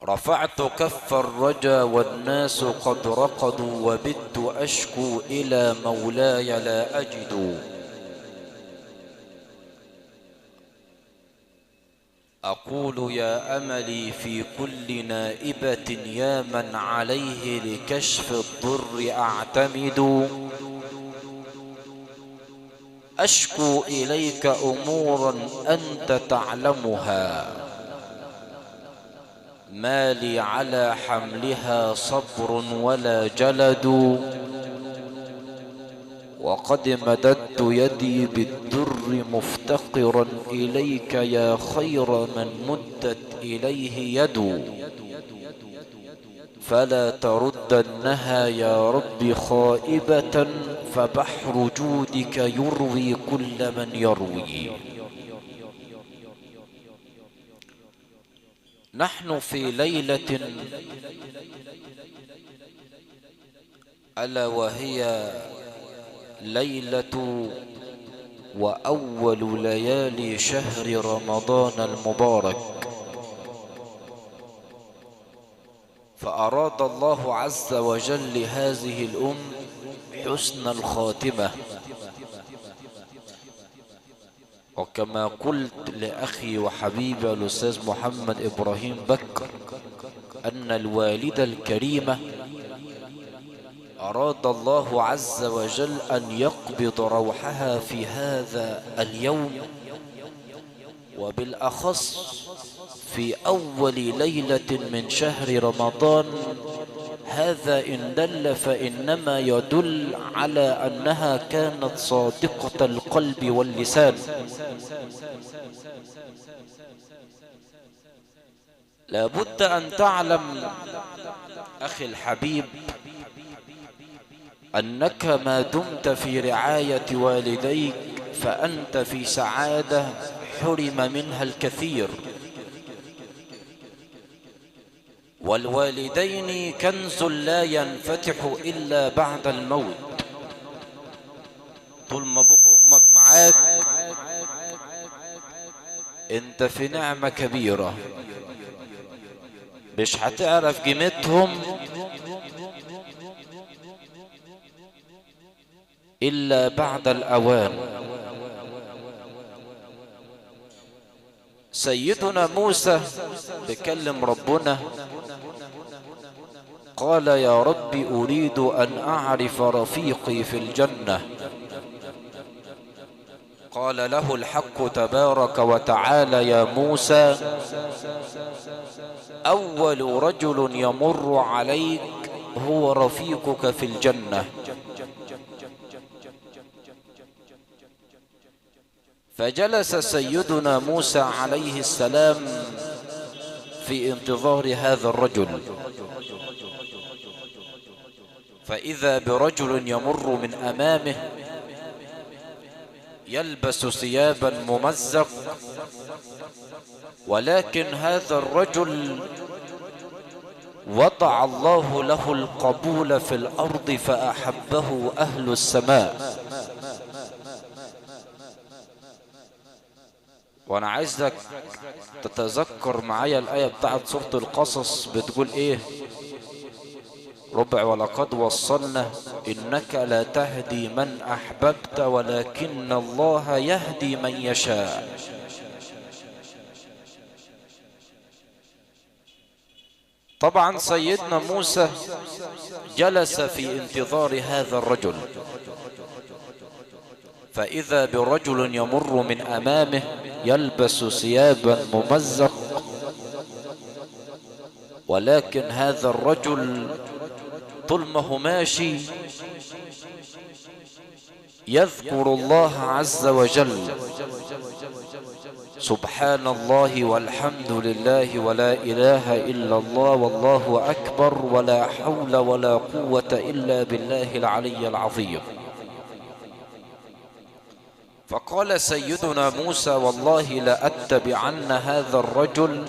رفعت كف الرجا والناس قد رقدوا، وبت أشكو إلى مولاي لا أجد. أقول يا أملي في كل نائبة، يا من عليه لكشف الضر أعتمد. أشكو إليك أمورا أنت تعلمها، ما لي على حملها صبر ولا جلد. وقد مددت يدي بالدر مفتقرا إليك، يا خير من مدت إليه يد. فلا تردنها يا رب خائبة، فبحر جودك يروي كل من يروي. نحن في ليلة ألا وهي ليلة وأول ليالي شهر رمضان المبارك. فأراد الله عز وجل لهذه حسن الخاتمة. وكما قلت لأخي وحبيبي الأستاذ محمد إبراهيم بكر، أن الوالدة الكريمة أراد الله عز وجل أن يقبض روحها في هذا اليوم، وبالأخص في أول ليلة من شهر رمضان. هذا إن دل فإنما يدل على أنها كانت صادقة القلب واللسان. لابد أن تعلم أخي الحبيب أنك ما دمت في رعاية والديك فأنت في سعادة حرم منها الكثير. والوالدين كنز لا ينفتح إلا بعد الموت. طول ما أبوك وأمك معاك أنت في نعمة كبيرة، مش هتعرف قيمتهم إلا بعد الأوان. سيدنا موسى بكلم ربنا قال يا رب أريد أن أعرف رفيقي في الجنة. قال له الحق تبارك وتعالى يا موسى أول رجل يمر عليك هو رفيقك في الجنة. فجلس سيدنا موسى عليه السلام في انتظار هذا الرجل، فإذا برجل يمر من أمامه يلبس ثيابا ممزق، ولكن هذا الرجل وضع الله له القبول في الأرض فأحبه أهل السماء. وانا عايزك تتذكر معايا الآية بتاعت سورة القصص بتقول ايه؟ ربع ولقد وصلنا إنك لا تهدي من أحببت ولكن الله يهدي من يشاء. طبعا سيدنا موسى جلس في انتظار هذا الرجل، فإذا برجل يمر من أمامه يلبس ثيابا ممزق، ولكن هذا الرجل طول ما هو ماشي يذكر الله عز وجل، سبحان الله والحمد لله ولا إله إلا الله والله أكبر ولا حول ولا قوة إلا بالله العلي العظيم. فقال سيدنا موسى والله لأتبعن هذا الرجل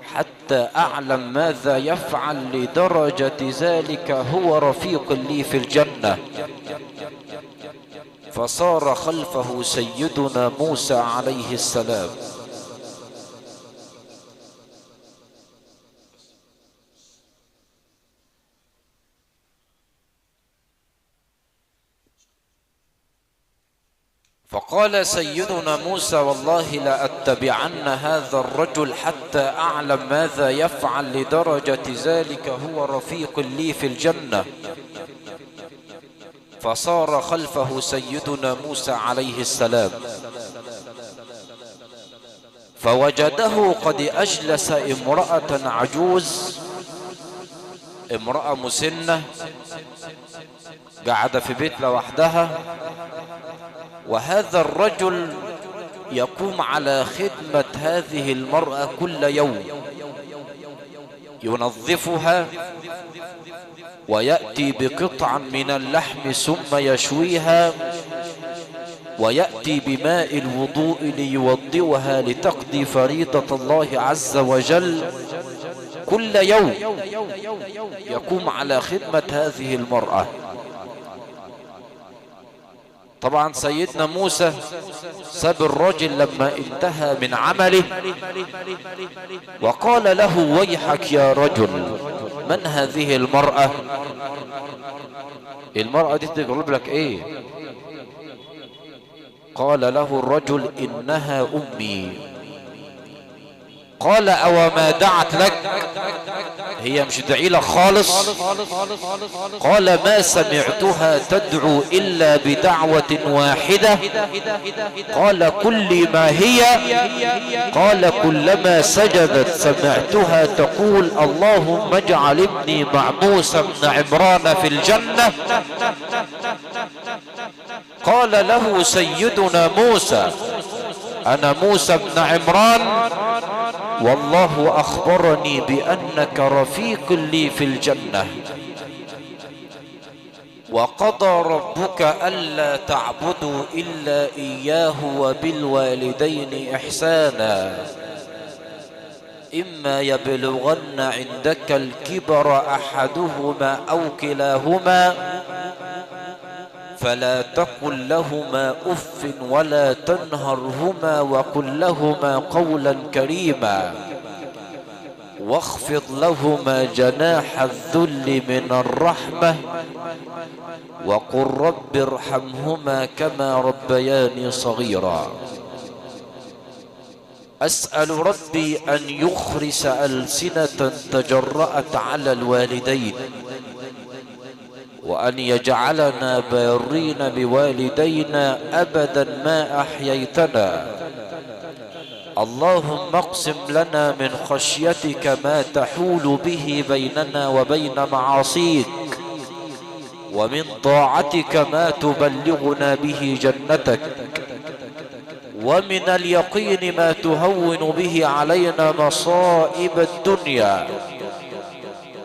حتى أعلم ماذا يفعل لدرجة ذلك هو رفيق لي في الجنة. فصار خلفه سيدنا موسى عليه السلام. فقال سيدنا موسى والله لأتبعن هذا الرجل حتى أعلم ماذا يفعل، لدرجة ذلك هو رفيق لي في الجنة. فصار خلفه سيدنا موسى عليه السلام، فوجده قد أجلس امرأة عجوز، امرأة مسنة قاعدة في بيت لوحدها، وهذا الرجل يقوم على خدمة هذه المرأة كل يوم، ينظفها ويأتي بقطع من اللحم ثم يشويها، ويأتي بماء الوضوء ليوضئها لتقضي فريضة الله عز وجل. كل يوم يقوم على خدمة هذه المرأة. طبعا سيدنا موسى ساب الرجل لما انتهى من عمله وقال له ويحك يا رجل، من هذه المرأة؟ المرأة دي تقول لك ايه؟ قال له الرجل انها امي. قال او ما دعت لك؟ هي مش دعي لك خالص؟ قال ما سمعتها تدعو الا بدعوة واحدة. قال كل ما هي؟ قال كلما سجدت سمعتها تقول اللهم اجعل ابني مع موسى بن عمران في الجنة. قال له سيدنا موسى انا موسى بن عمران، والله اخبرني بانك رفيق لي في الجنة، وقضى ربك الا تعبدوا الا اياه وبالوالدين احسانا، اما يبلغن عندك الكبر احدهما او كلاهما فلا تقل لهما اف ولا تنهرهما وقل لهما قولا كريما، واخفض لهما جناح الذل من الرحمة، وقل رب ارحمهما كما ربياني صغيرا. أسأل ربي أن يخرس ألسنة تجرأت على الوالدين، وأن يجعلنا بارين بوالدينا أبدا ما أحييتنا. اللهم اقسم لنا من خشيتك ما تحول به بيننا وبين معاصيك، ومن طاعتك ما تبلغنا به جنتك، ومن اليقين ما تهون به علينا مصائب الدنيا،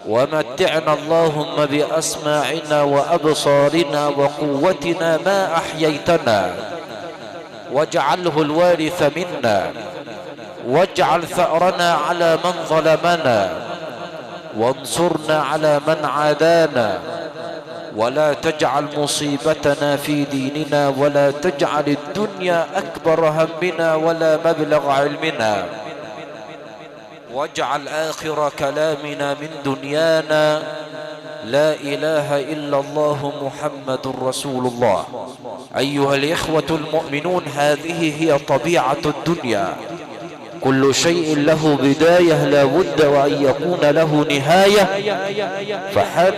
ومتعنا اللهم بأسماعنا وأبصارنا وقوتنا ما أحييتنا، واجعله الوارث منا، واجعل ثأرنا على من ظلمنا، وانصرنا على من عادانا، ولا تجعل مصيبتنا في ديننا، ولا تجعل الدنيا أكبر همنا ولا مبلغ علمنا، واجعل آخر كلامنا من دنيانا لا إله إلا الله محمد رسول الله. أيها الإخوة المؤمنون، هذه هي طبيعة الدنيا، كل شيء له بداية لا بد وأن يكون له نهاية، فحان